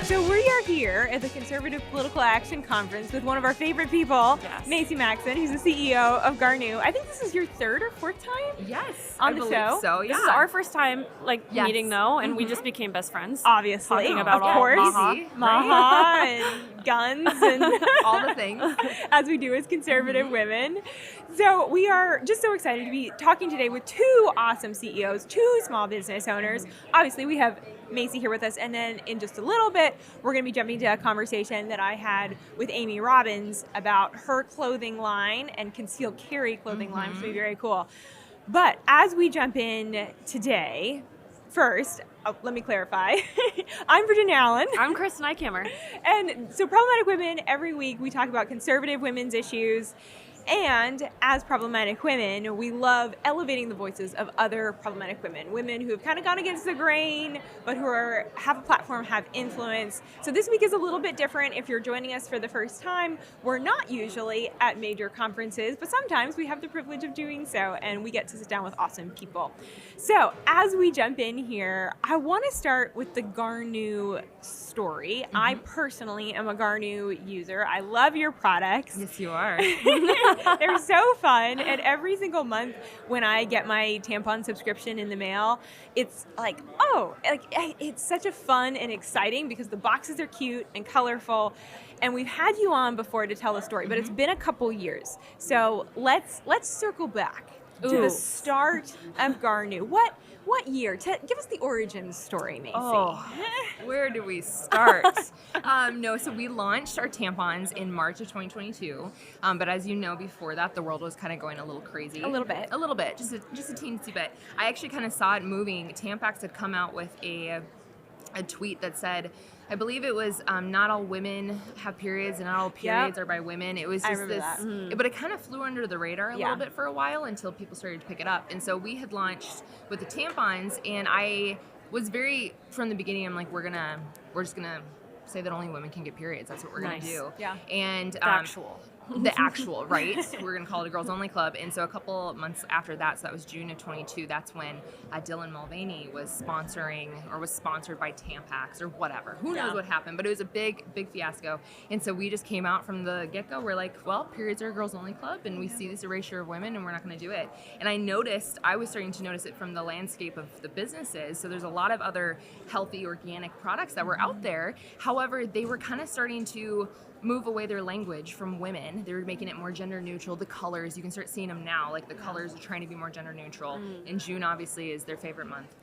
So we are here at the Conservative Political Action Conference with one of our favorite people, Macy Maxson, who's the CEO of Garnuu. I think this is your third or fourth time on the show. So, yeah. This is our first time meeting though, and we just became best friends. Obviously. Talking about of course. Maha and guns and all the things. As we do as conservative women. So we are just so excited to be talking today with two awesome CEOs, two small business owners. Obviously, we have Macy here with us, and then in just a little bit, we're going to be jumping to a conversation that I had with Amy Robbins about her clothing line and concealed carry clothing line, which will be very cool. But as we jump in today, first, let me clarify. I'm Virginia Allen. I'm Kristen Eichhammer. And so Problematic Women, every week we talk about conservative women's issues. And as problematic women, we love elevating the voices of other problematic women who have kind of gone against the grain, but who have a platform, have influence. So this week is a little bit different. If you're joining us for the first time, we're not usually at major conferences, but sometimes we have the privilege of doing so, and we get to sit down with awesome people. So as we jump in here, I want to start with the Garnuu story. I personally am a Garnuu user. I love your products. Yes, you are. They're so fun, and every single month when I get my Tampon subscription in the mail, it's like, it's such a fun and exciting because the boxes are cute and colorful, and we've had you on before to tell the story, but it's been a couple years. So let's circle back to the start of Garnuu. What year? Give us the origin story, Macy. Where do we start? So we launched our tampons in March of 2022. But as you know, before that, the world was kind of going a little crazy. A little bit, just a teensy bit. I actually kind of saw it moving. Tampax had come out with a tweet that said, I believe it was not all women have periods and not all periods are by women. It was just this, but it kind of flew under the radar a little bit for a while until people started to pick it up. And so we had launched with the tampons, and I was very, from the beginning, I'm like, we're just gonna say that only women can get periods. That's what we're gonna do. Yeah. And The actual, right? We're going to call it a girls only club. And so a couple months after that, so that was June of 22, that's when Dylan Mulvaney was sponsored by Tampax or whatever. Who knows what happened, but it was a big, big fiasco. And so we just came out from the get-go. We're like, well, periods are a girls only club, and we see this erasure of women, and we're not going to do it. And I was starting to notice it from the landscape of the businesses. So there's a lot of other healthy, organic products that were out there. However, they were kind of starting to move away their language from women. They were making it more gender neutral. The colors, you can start seeing them now. Like the colors are trying to be more gender neutral. And June obviously is their favorite month.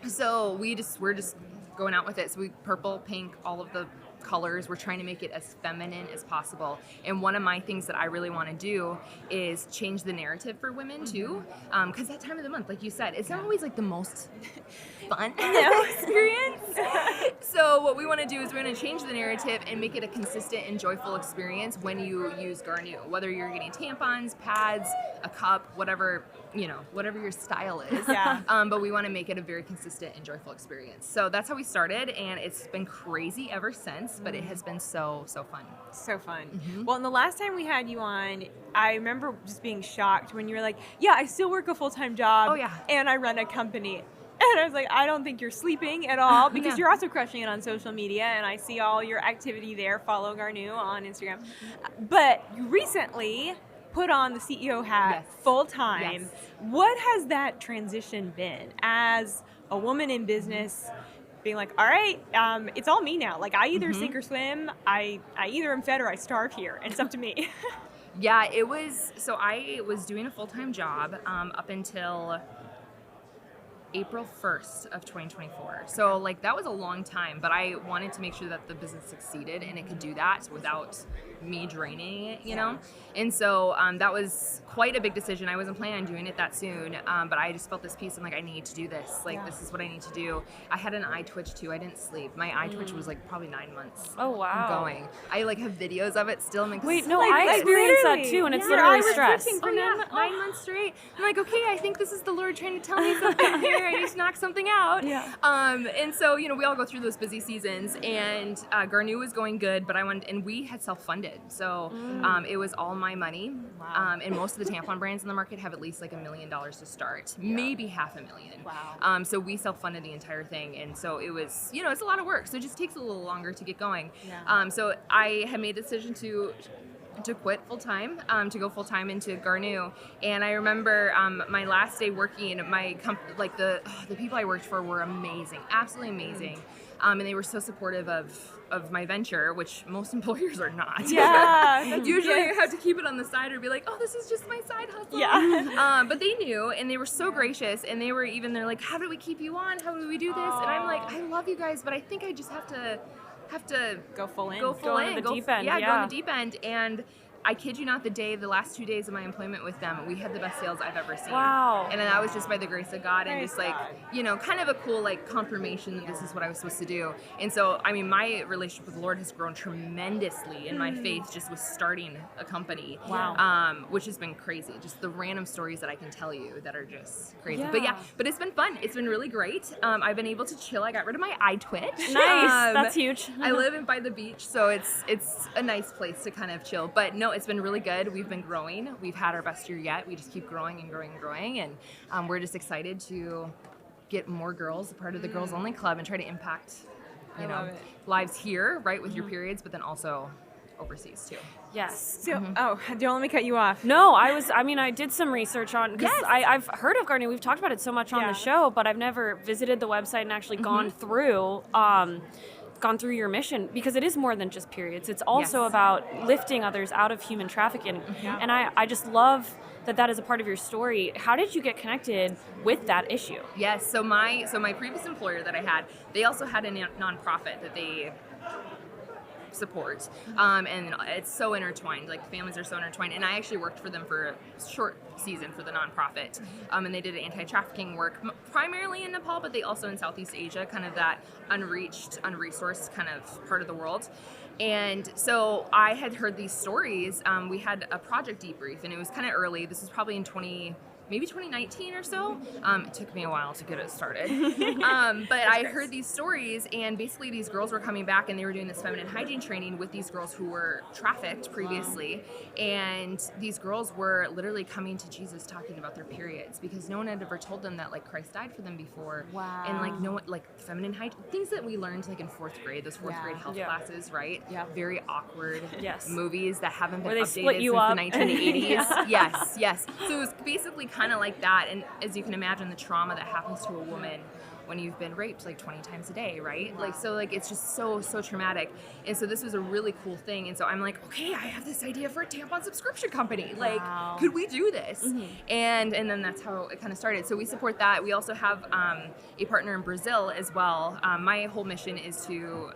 So we're just going out with it. So purple, pink, all of the colors. We're trying to make it as feminine as possible. And one of my things that I really want to do is change the narrative for women too. Because that time of the month, like you said, it's not always like the most fun experience. So what we want to do is we're going to change the narrative and make it a consistent and joyful experience when you use Garnuu. Whether you're getting tampons, pads, a cup, whatever your style is. But we want to make it a very consistent and joyful experience. So that's how we started, and it's been crazy ever since, but it has been so fun. So fun. Well, and the last time we had you on, I remember just being shocked when you were like, I still work a full-time job and I run a company. And I was like, I don't think you're sleeping at all, because you're also crushing it on social media, and I see all your activity there. Follow Garnuu on Instagram. But you recently put on the CEO hat full time. Yes. What has that transition been as a woman in business, being like, all right, it's all me now. Like I either sink or swim. I either am fed or I starve here, and it's up to me. It was, so I was doing a full-time job up until April 1st of 2024. So that was a long time, but I wanted to make sure that the business succeeded and it could do that without me draining it, you know? And so that was quite a big decision. I wasn't planning on doing it that soon, but I just felt this piece. I'm like, I need to do this. This is what I need to do. I had an eye twitch too. I didn't sleep. My eye twitch was probably 9 months. Oh, wow. Going. I have videos of it still. I'm like, wait, no, I experienced that too, and it's literally stress. For 9 months straight. I'm like, okay, I think this is the Lord trying to tell me something here. I need to knock something out. Yeah. And so, we all go through those busy seasons, and Garnuu was going good, but and we had self-funded. So it was all my money. Wow. And most of the tampon brands in the market have at least like $1 million to start, maybe $500,000. Wow. So we self-funded the entire thing. And so it was, it's a lot of work. So it just takes a little longer to get going. Yeah. So I had made the decision to quit full-time, to go full-time into Garnuu. And I remember my last day working, the people I worked for were amazing, absolutely amazing. And they were so supportive of my venture, which most employers are not. Yeah. Usually you have to keep it on the side or be like, oh, this is just my side hustle. Yeah. But they knew, and they were so gracious, and they're like, how do we keep you on? How do we do this? And I'm like, I love you guys, but I think I just have to go full in. Go in the deep end. Yeah, go in the deep end. And I kid you not, the last 2 days of my employment with them, we had the best sales I've ever seen. Wow. And that was just by the grace of God, and Praise just like, God. kind of a cool like confirmation that this is what I was supposed to do. And so, I mean, my relationship with the Lord has grown tremendously in my faith just with starting a company. Wow. Which has been crazy. Just the random stories that I can tell you that are just crazy. Yeah. But it's been fun. It's been really great. I've been able to chill. I got rid of my eye twitch. Nice. That's huge. I live by the beach, so it's a nice place to kind of chill. But no, it's been really good. We've been growing. We've had our best year yet. We just keep growing and growing and growing, and we're just excited to get more girls a part of the Girls Only Club and try to impact, love it. lives here, right, with your periods, but then also overseas too. Yes. So, don't let me cut you off. No, I did some research on, because Yes. I've heard of Garnuu. We've talked about it so much on Yeah. the show, but I've never visited the website and actually gone through your mission, because it is more than just periods. It's also Yes. about lifting others out of human trafficking. And I just love that is a part of your story. How did you get connected with that issue? Yes. So my previous employer that I had, they also had a nonprofit that they support, and it's so intertwined. Like, families are so intertwined, and I actually worked for them for a short season for the nonprofit, and they did anti-trafficking work primarily in Nepal, but they also in Southeast Asia, kind of that unreached, unresourced kind of part of the world. And so I had heard these stories. We had a project debrief, and it was kind of early. This was probably in 2019 or so. It took me a while to get it started. But I heard these stories, and basically these girls were coming back, and they were doing this feminine hygiene training with these girls who were trafficked previously. And these girls were literally coming to Jesus talking about their periods, because no one had ever told them that like Christ died for them before. Wow. And like no one, like feminine hygiene, things that we learned like in fourth grade, those fourth grade health classes, right? Yeah. Very awkward Yes. movies that haven't been Where they updated split since you the up. 1980s. Yes. So it was basically kind of like that. And as you can imagine, the trauma that happens to a woman when you've been raped like 20 times a day, right? Wow. Like, so like, it's just so traumatic. And so this was a really cool thing. And so I'm like, okay, I have this idea for a tampon subscription company. Like, could we do this? And then that's how it kind of started. So we support that. We also have a partner in Brazil as well. My whole mission is to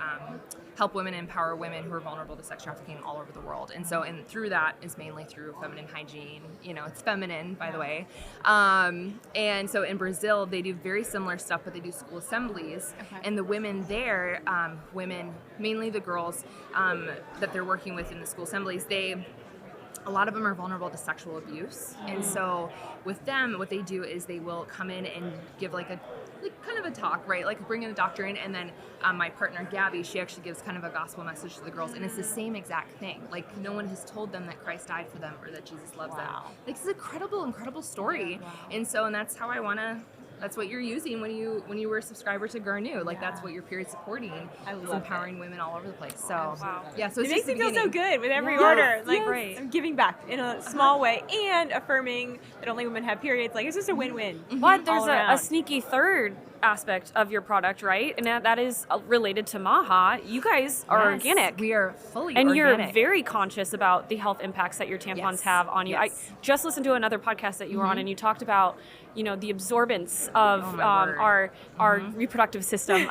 help women empower women who are vulnerable to sex trafficking all over the world. And so, and through that is mainly through feminine hygiene. It's feminine, by the way. And so in Brazil, they do very similar stuff, but they do school assemblies. Okay. And the women there, mainly the girls that they're working with in the school assemblies, a lot of them are vulnerable to sexual abuse. And so with them, what they do is they will come in and give like kind of a talk, right? Like bring in a doctor in, and then my partner Gabby, she actually gives kind of a gospel message to the girls, and it's the same exact thing. Like, no one has told them that Christ died for them or that Jesus loves them. Like, it's an incredible story. And that's how that's what you're using when you were a subscriber to Garnuu. Like, that's what you're period supporting. I love empowering women all over the place. So so it makes me feel so good with every order. Like, I'm giving back in a small way and affirming that only women have periods. Like, it's just a win-win. But there's a sneaky third aspect of your product, right? And that is related to Maha. You guys are organic. We are fully and organic. You're very conscious about the health impacts that your tampons have on you. I just listened to another podcast that you were on, and you talked about the absorbance of our reproductive system.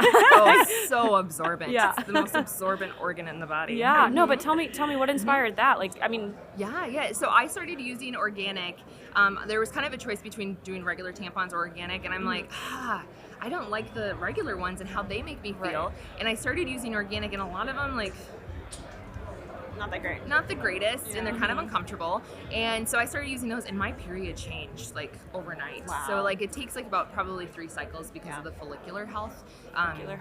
So absorbent. Yeah. It's the most absorbent organ in the body. Yeah. No, but tell me what inspired that? Like, I mean. Yeah. So I started using organic. There was kind of a choice between doing regular tampons or organic, and I'm like, I don't like the regular ones and how they make me feel. And I started using organic, and a lot of them, like, not that great. Not the greatest, and they're kind of uncomfortable. And so I started using those, and my period changed like overnight. Wow. So like it takes like about probably 3 cycles because of the follicular health.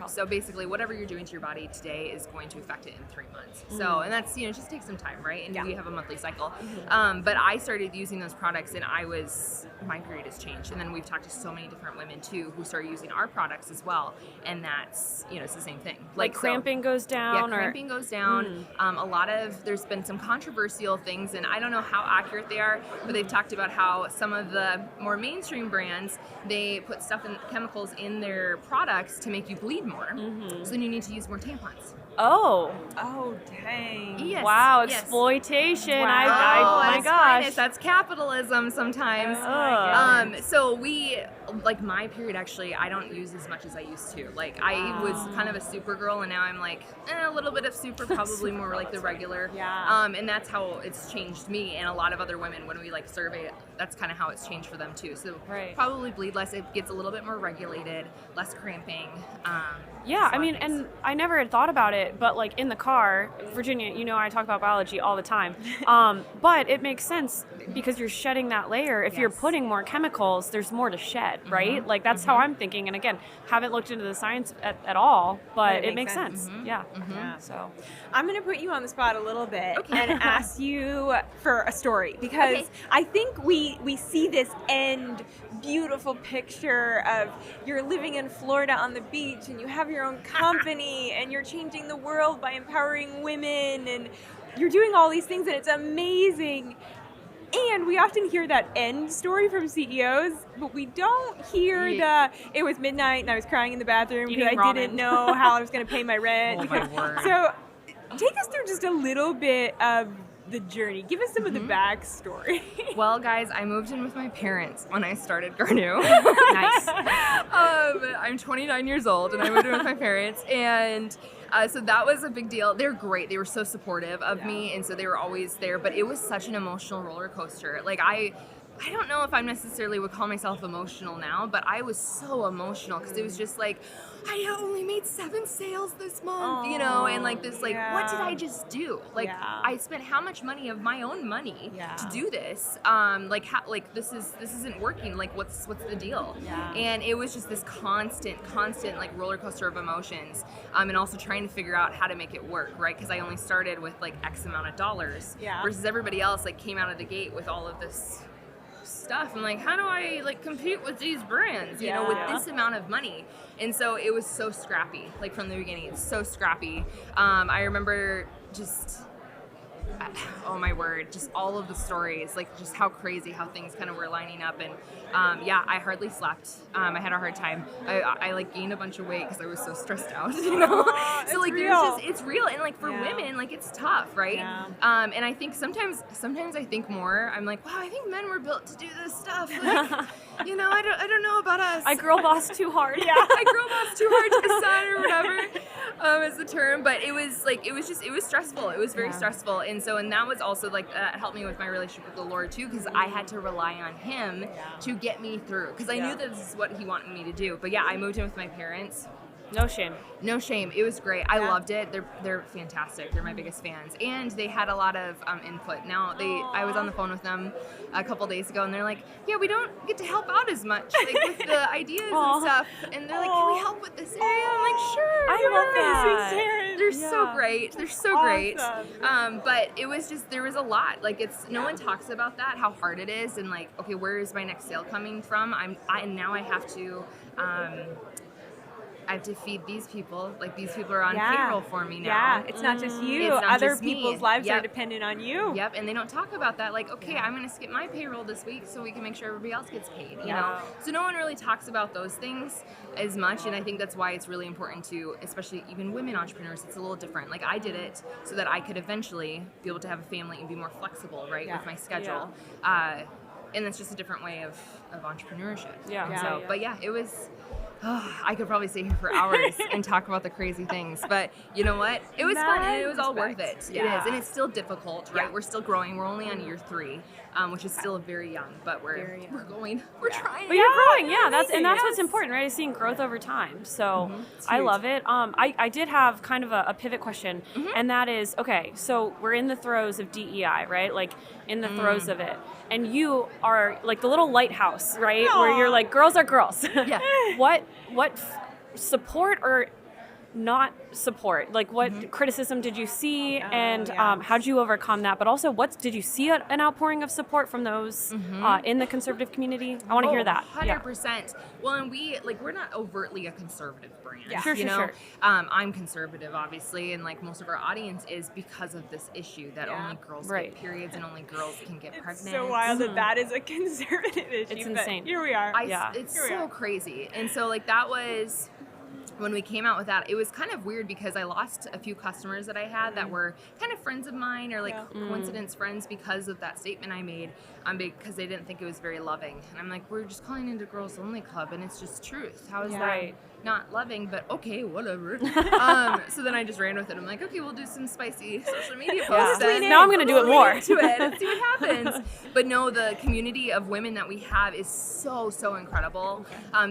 So basically, whatever you're doing to your body today is going to affect it in 3 months. So, and that's, it just takes some time, right? And we have a monthly cycle. But I started using those products, and my period has changed. And then we've talked to so many different women too who started using our products as well, and that's, it's the same thing. Like cramping goes down. Yeah, cramping goes down. There's been some controversial things, and I don't know how accurate they are, but they've talked about how some of the more mainstream brands, they put chemicals in their products to make you bleed more. So then you need to use more tampons. Oh, dang. Yes. Wow, yes. exploitation. Wow. Oh my gosh. That's capitalism sometimes. So like my period, actually, I don't use as much as I used to. Like I was kind of a super girl, and now I'm like a little bit of super, probably more like the regular. And that's how it's changed me and a lot of other women when we like survey it. That's kind of how it's changed for them too. So probably bleed less. It gets a little bit more regulated, less cramping. Yeah, I mean, and I never had thought about it, but like in the car, Virginia, I talk about biology all the time, but it makes sense because you're shedding that layer. If you're putting more chemicals, there's more to shed, right? Like that's how I'm thinking. And again, haven't looked into the science at all, but it makes sense. Yeah. So I'm going to put you on the spot a little bit and ask you for a story, because I think we see this end beautiful picture of you're living in Florida on the beach and you have your own company and you're changing the world by empowering women and you're doing all these things and it's amazing. And we often hear that end story from CEOs, but we don't hear it was midnight and I was crying in the bathroom because I didn't know how I was going to pay my rent. Oh my word. So take us through just a little bit of the journey. Give us some of the backstory. Well, guys, I moved in with my parents when I started Garnuu. nice. I'm 29 years old, and I moved in with my parents, and so that was a big deal. They're great. They were so supportive of me, and so they were always there, but it was such an emotional roller coaster. Like, I don't know if I necessarily would call myself emotional now, but I was so emotional because it was just like, I only made 7 sales this month, and like this, like, what did I just do? Like, I spent how much money of my own money to do this? This isn't working. Like, what's the deal? And it was just this constant like roller coaster of emotions, and also trying to figure out how to make it work, right? Because I only started with like X amount of dollars versus everybody else like came out of the gate with all of this stuff. I'm like, how do I like compete with these brands, with this amount of money? And so it was so scrappy, like from the beginning. It's so scrappy. I remember just, oh my word, just all of the stories, like just how crazy how things kind of were lining up. And I hardly slept. I had a hard time. I like gained a bunch of weight because I was so stressed out, So like it's real. And like for women, like it's tough, right? And I think sometimes I think more, I'm like, wow, I think men were built to do this stuff. Like, I don't know about us. I girl boss too hard. I girl boss too hard to the sun or whatever is the term. But it was stressful. It was very stressful. And that was also like, helped me with my relationship with the Lord too, because I had to rely on Him to get me through, because I knew that this is what He wanted me to do. But I moved in with my parents. No shame. No shame. It was great. I loved it. They're fantastic. They're my biggest fans, and they had a lot of input. Now I was on the phone with them a couple days ago, and they're like, "Yeah, we don't get to help out as much like, with the ideas and stuff." And they're like, "Can we help with this area?" I'm like, "Sure." I love that. They're so great. They're so great. Awesome. But it was just, there was a lot. Like no one talks about that, how hard it is, and like, okay, where is my next sale coming from? Now I have to. I have to feed these people. Like, these people are on payroll for me now. Yeah, it's not just you. It's not Other just me. people's lives are dependent on you. Yep, and they don't talk about that. Like, okay, I'm going to skip my payroll this week so we can make sure everybody else gets paid, you know? So no one really talks about those things as much, and I think that's why it's really important to, especially even women entrepreneurs, it's a little different. Like, I did it so that I could eventually be able to have a family and be more flexible, right, with my schedule. and it's just a different way of entrepreneurship. Yeah. And Yeah. so, but yeah, it was. I could probably stay here for hours and talk about the crazy things, but you know what? It was fun and it was all worth it. Yeah. It is, and it's still difficult, right? Yeah. We're still growing. We're only on year 3, which is still very young, but we're going. We're trying. But you're growing, yeah. That's amazing. what's Yes. important, right? Is seeing growth over time. So I huge. love it. I did have kind of a pivot question, and that is, okay, so we're in the throes of DEI, right? Like in the throes of it, and you are like the little lighthouse, right? Where you're like, girls are girls. Yeah. What support or not support? Like what criticism did you see, and how did you overcome that? But also, did you see an outpouring of support from those in the conservative community? I want to hear that. 100%. Well, and we're not overtly a conservative brand. Yeah. Sure, you sure, know? sure. I'm conservative, obviously, and like most of our audience is because of this issue that only girls Right. get periods and only girls can get pregnant. So wild that is a conservative issue. It's but insane. Here we are. It's Here we so are. crazy. And so like that was when we came out with that, it was kind of weird because I lost a few customers that I had that were kind of friends of mine or like coincidence friends because of that statement I made, because they didn't think it was very loving. And I'm like, we're just calling it a girls only club and it's just truth. How is that Right. not loving? But okay, whatever. So then I just ran with it. I'm like, okay, we'll do some spicy social media posts. Yeah. and Now I'm going to do it we'll more. lean into it and see what happens. But no, the community of women that we have is so incredible.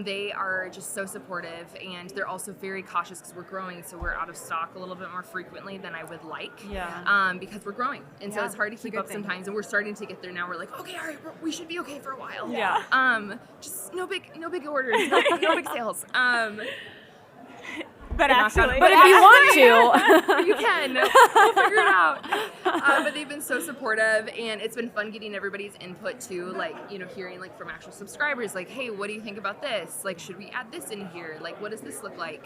They are just so supportive, and they're also very cautious because we're growing, so we're out of stock a little bit more frequently than I would like. Yeah. Because we're growing, and so it's hard to keep up sometimes. And we're starting to get there now. We're like, okay, all right, we should be okay for a while. Yeah. Just no big orders, no big sales. But actually, But if you want to, You can. We'll figure it out. But they've been so supportive, and it's been fun getting everybody's input too. Like, hearing like from actual subscribers, like, hey, what do you think about this? Like, should we add this in here? Like, what does this look like?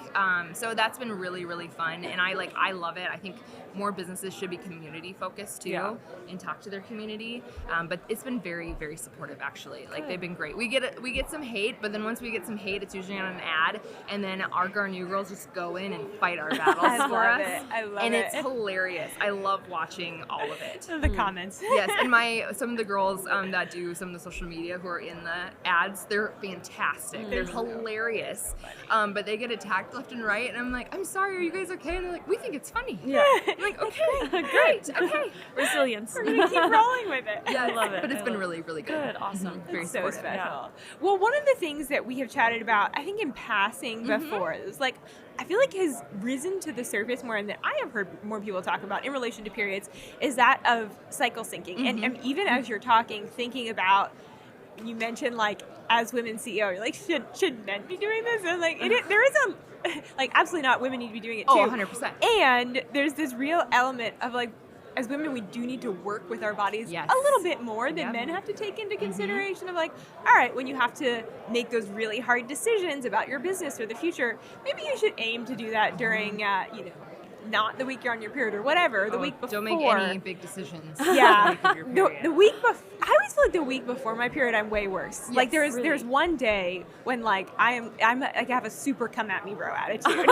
So that's been really fun, and I love it. I think more businesses should be community focused too, and talk to their community. But it's been very supportive actually. Like they've been great. We get some hate, but then once we get some hate, it's usually on an ad, and then our Garnuu girls just go in and fight our battles for us. I love and it. it's hilarious. I love watching all of it. The comments. Yes, and some of the girls that do some of the social media who are in the ads, they're fantastic. They're hilarious. But they get attacked left and right, and I'm like, I'm sorry, are you guys okay? And they're like, we think it's funny. yeah, I'm like, okay, great, okay. resilience. We're gonna keep rolling with it. Yeah, I love it. But it's I been love really good. Good, awesome. Very So supportive. special. Well, one of the things that we have chatted about, I think in passing before, is like, I feel like has risen to the surface more, and that I have heard more people talk about in relation to periods, is that of cycle syncing. And even as you're talking, thinking about, you mentioned like as women CEO, you're like, should men be doing this? And like, there is a, like, absolutely not, women need to be doing it too. Oh, 100%. And there's this real element of like, as women, we do need to work with our bodies Yes. a little bit more than Yep. men have to take into consideration of like, all right, when you have to make those really hard decisions about your business or the future, maybe you should aim to do that during, not the week you're on your period or whatever, the week before. Don't make any big decisions. Yeah, the week of your period. the week before. I always feel like the week before my period, I'm way worse. Like there's one day when like I'm like I have a super come at me bro attitude. Like,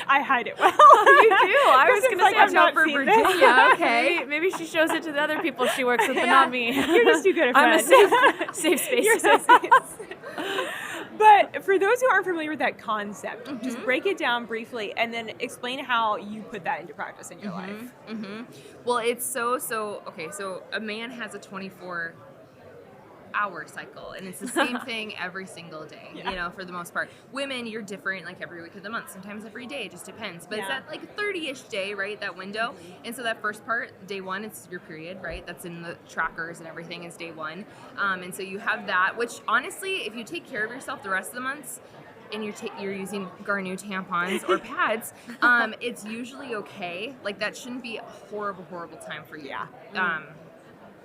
I hide it well. You do. I was going to Like, say I've I'm not not for seen Virginia. this. Okay. Maybe she shows it to the other people she works with, but not me. You're just too good a I'm friend. a safe space. You're so safe. But for those who aren't familiar with that concept, just break it down briefly and then explain how you put that into practice in your life. Well, it's so okay. So a man has a 24-hour cycle, and it's the same thing every single day. For the most part. Women, you're different like every week of the month, sometimes every day, it just depends. But it's that like 30-ish day, right? That window. And so that first part, day one, it's your period, right? That's in the trackers and everything is day one. And so you have that, which honestly, if you take care of yourself the rest of the months, and you're using Garnuu tampons or pads, it's usually okay. Like that shouldn't be a horrible time for you.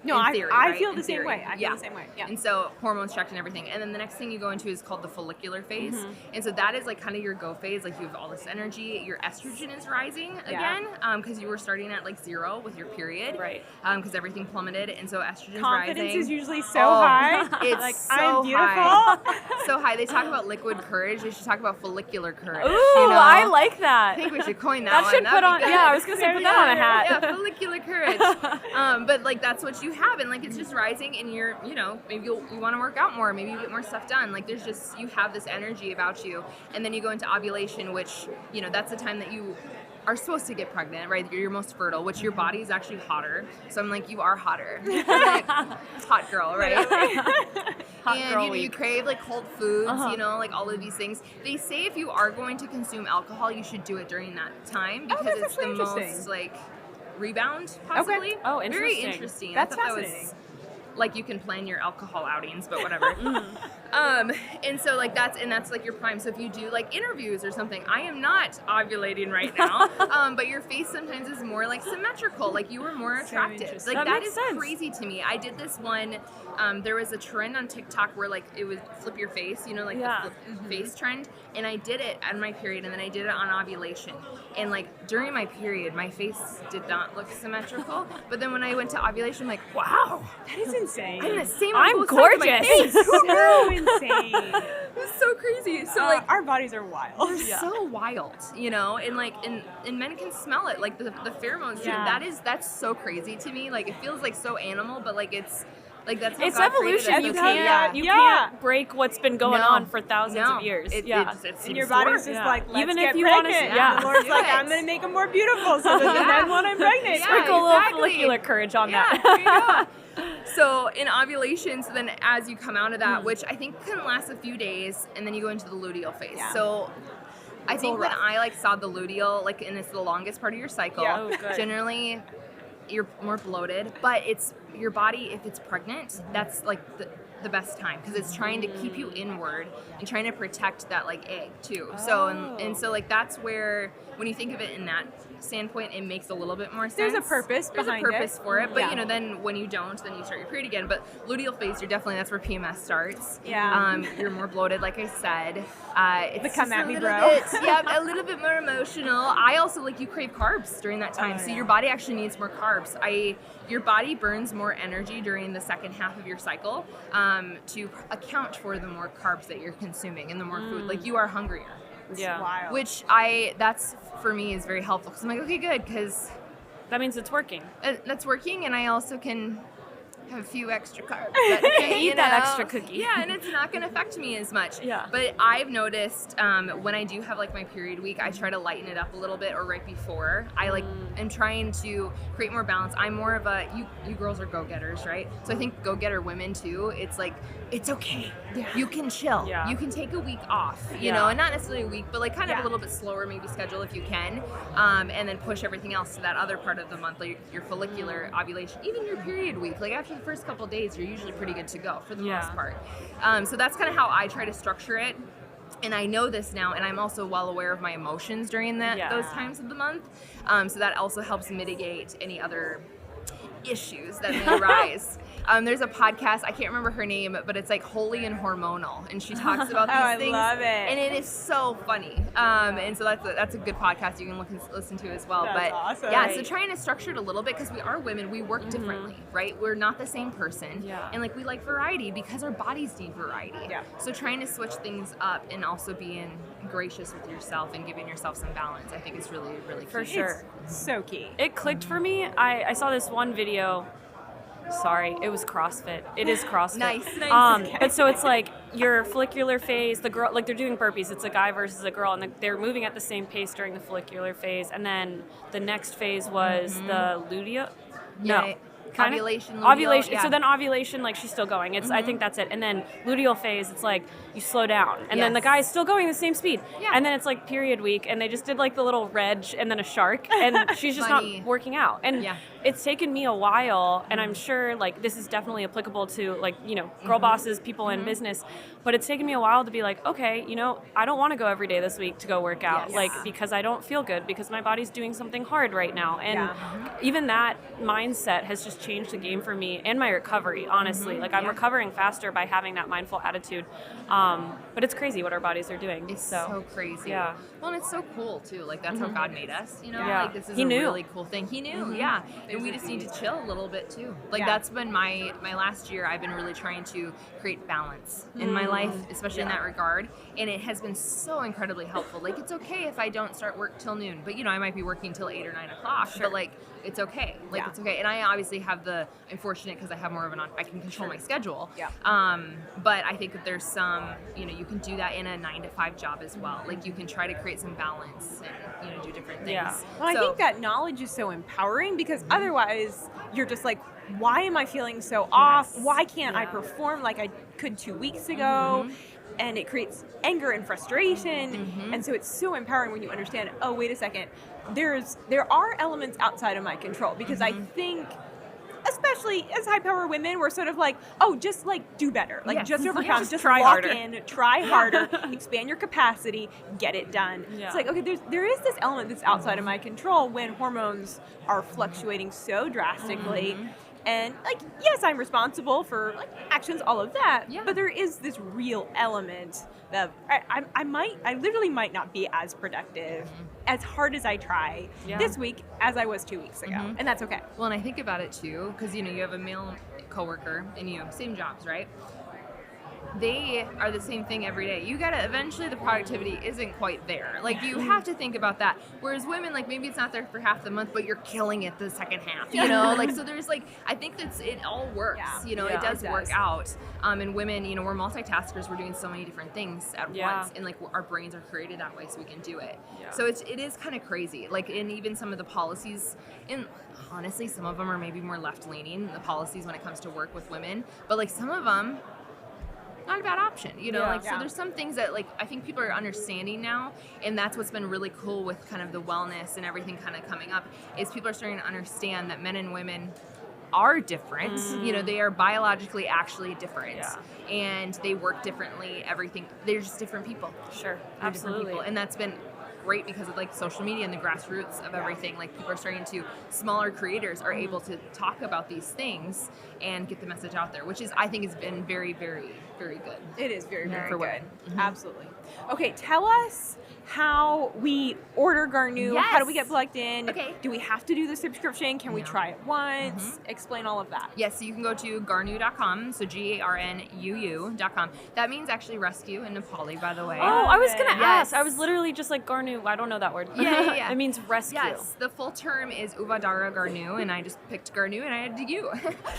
No, in I theory, I right? feel In the same theory. way. I feel the same way. Yeah. And so hormones checked and everything. And then the next thing you go into is called the follicular phase. And so that is like kind of your go phase. Like you have all this energy. Your estrogen is rising again because you were starting at like 0 with your period. Right. Because everything plummeted. And so estrogen's Confidence rising. is usually so high. It's like so I'm beautiful. high. So high. They talk about liquid courage. They should talk about follicular courage. Ooh, you know? I like that. I think we should coin that That one. should That'd put be on. good. Yeah, I was gonna say put that on a hat. Yeah, follicular courage. But like that's what you you have, and like it's just rising, and you're, you know, maybe you want to work out more, maybe you get more stuff done. Like there's just, you have this energy about you, and then you go into ovulation, which, you know, that's the time that you are supposed to get pregnant, right? You're most fertile, which your body is actually hotter. So I'm like, you are hotter. Like, hot girl, right? Hot and girl you know, you week. crave like cold foods, you know, like all of these things. They say if you are going to consume alcohol, you should do it during that time because that's it's the actually most interesting. like rebound, possibly. Oh, Very interesting. interesting. That's I thought that fascinating. was like you can plan your alcohol outings, but whatever. And so like that's like your prime. So if you do like interviews or something, I am not ovulating right now, but your face sometimes is more like symmetrical, like you were more attractive. interesting. Like That that makes is sense. crazy to me. I did this one. There was a trend on TikTok where like it would flip your face, you know, like Yeah. the flip face trend, and I did it on my period, and then I did it on ovulation. And like during my period, my face did not look symmetrical, but then when I went to ovulation, I'm like, wow, That is insane. I'm the same on I'm both sides of my gorgeous. face. so insane. It was so crazy. So like our bodies are wild. they're so wild, you know, and like and men can smell it, like the pheromones. Yeah. Dude, that's so crazy to me. Like it feels like so animal, but like it's like that's how It's God created evolution. us. You It's- can't, yeah. you Yeah. can't break what's been going No. on for thousands No. of years. It yeah. seems And your body's just Yeah. like, let's Even get if you wanna- pregnant. yeah. And the Lord's Do like, it. I'm going to make them more beautiful so that the Yeah. men want I'm pregnant. Yeah. Sprinkle a little exactly. follicular courage on Yeah, that. there you go. So in ovulation, so then as you come out of that, which I think can last a few days, and then you go into the luteal phase. Yeah. So I It's think all when rough. I like saw the luteal, like, and it's the longest part of your cycle, Yeah. Oh, good. generally you're more bloated, but it's your body, if it's pregnant, that's like the best time because it's trying to keep you inward and trying to protect that like egg too. So and so like that's where when you think of it in that standpoint, it makes a little bit more sense. There's a purpose There's behind a purpose it. for it, but Yeah. you know, then when you don't, then you start your period again. But luteal phase, that's where PMS starts. Yeah. You're more bloated, like I said. It's The come just at a me, little bro. bit- yeah, a little bit more emotional. I also like you crave carbs during that time, so yeah. your body actually needs more carbs. Your body burns more energy during the second half of your cycle to account for the more carbs that you're consuming and the more food. Like you are hungrier. Yeah. Wild. Which that's for me is very helpful because I'm like, okay, good, because That means it's working. that's working, and I also can have a few extra carbs. Eat that extra cookie. Yeah, and it's not going to affect me as much. Yeah. But I've noticed when I do have like my period week, I try to lighten it up a little bit, or right before. I like am trying to create more balance. I'm more of a you girls are go-getters, right? So I think go-getter women too. It's like it's okay. Yeah. You can chill. Yeah. You can take a week off. You Yeah. know, and not necessarily a week, but like kind of Yeah. a little bit slower, maybe schedule if you can, and then push everything else to that other part of the month, like your follicular ovulation, even your period week. Like after the first couple of days, you're usually pretty good to go for the Yeah. most part. So that's kind of how I try to structure it. And I know this now, and I'm also well aware of my emotions during those times of the month. So that also helps mitigate any other issues that may arise. There's a podcast, I can't remember her name, but it's like Holy and Hormonal, and she talks about these I things. love it. And it is so funny. And so that's a good podcast you can listen to as well. That's but awesome. yeah, so Right. trying to structure it a little bit because we are women, we work differently, right? We're not the same person. Yeah. And like we like variety because our bodies need variety. Yeah. So trying to switch things up and also being gracious with yourself and giving yourself some balance, I think is really, really key. For sure. It's so key. It clicked for me. I saw this one video. Sorry, it was CrossFit. It is CrossFit. Nice. But so it's like your follicular phase, the girl, like they're doing burpees. It's a guy versus a girl, and they're moving at the same pace during the follicular phase. And then the next phase was the luteal. Yeah, No. Kinda? ovulation, luteal, Ovulation. yeah. So then ovulation, like she's still going. It's I think that's it. And then luteal phase, it's like you slow down, and then the Yes. guy's still going the same speed. Yeah. And then it's like period week, and they just did like the little reg and then a shark, and she's just Funny. not working out. And Yeah. it's taken me a while, and I'm sure like this is definitely applicable to like girl bosses, people in business. But it's taken me a while to be like, okay, I don't want to go every day this week to go work out, Yes. like because I don't feel good because my body's doing something hard right now. And Yeah. even that mindset has just changed the game for me and my recovery, honestly. Like I'm recovering faster by having that mindful attitude. But it's crazy what our bodies are doing. It's so crazy. Yeah. Well, and it's so cool too. Like that's how God made us. Yeah. Like this is He a knew. really cool thing. He knew. Yeah. And we just need to chill a little bit too. Like Yeah. that's been my last year. I've been really trying to create balance in my life, especially in that regard. And it has been so incredibly helpful. Like it's okay if I don't start work till noon, but I might be working till 8 or 9 o'clock. But like it's okay. Like, Yeah. it's okay. And I obviously I'm fortunate because I have more of I can control my schedule. Yeah. But I think that there's some, you can do that in a 9-to-5 job as well. Like, you can try to create some balance and, do different things. Yeah. Well, I think that knowledge is so empowering because otherwise you're just like, why am I feeling so off? Why can't I perform like I could 2 weeks ago? And it creates anger and frustration. And so it's so empowering when you understand, oh, wait a second, there are elements outside of my control, because I think, especially as high power women, we're sort of like, oh, just like do better, like just overcome, just try lock harder. in, try harder, expand your capacity, get it done. Yeah. It's like, okay, there is this element that's outside of my control when hormones are fluctuating so drastically. And like, yes, I'm responsible for like actions, all of that. Yeah. But there is this real element of I literally might not be as productive as hard as I try this week as I was 2 weeks ago, and that's okay. Well, and I think about it too, because you have a male coworker and same jobs, right? They are the same thing every day. You gotta, eventually the productivity isn't quite there. Like, you have to think about that. Whereas women, like, maybe it's not there for half the month, but you're killing it the second half, Like, so there's like, I think it all works, it does work out. And women, we're multitaskers. We're doing so many different things at once. And like, our brains are created that way so we can do it. Yeah. So it is kind of crazy. Like, and even some of the policies, and honestly, some of them are maybe more left-leaning, the policies when it comes to work with women. But like, some of them, not a bad option, so there's some things that like I think people are understanding now, and that's what's been really cool with kind of the wellness and everything kind of coming up, is people are starting to understand that men and women are different. They are biologically actually different, and they work differently. Everything, they're just different people. Sure, They're absolutely. different people. And that's been great because of like social media and the grassroots of everything. Like, people are starting to, smaller creators are able to talk about these things and get the message out there, which is, I think, has been very, very, very good. It is very, very for good. women. Absolutely. Okay, tell us how we order Garnuu. Yes. How do we get plugged in? Okay. Do we have to do the subscription? Can we No. try it once? Explain all of that. Yes, so you can go to garnuu.com, so GARNUU.com. That means actually rescue in Nepali, by the way. Oh, I was going to Yes. ask. I was literally just like, Garnuu, I don't know that word. Yeah. It means rescue. Yes, the full term is Uvadara Garnuu, and I just picked Garnuu and I added you.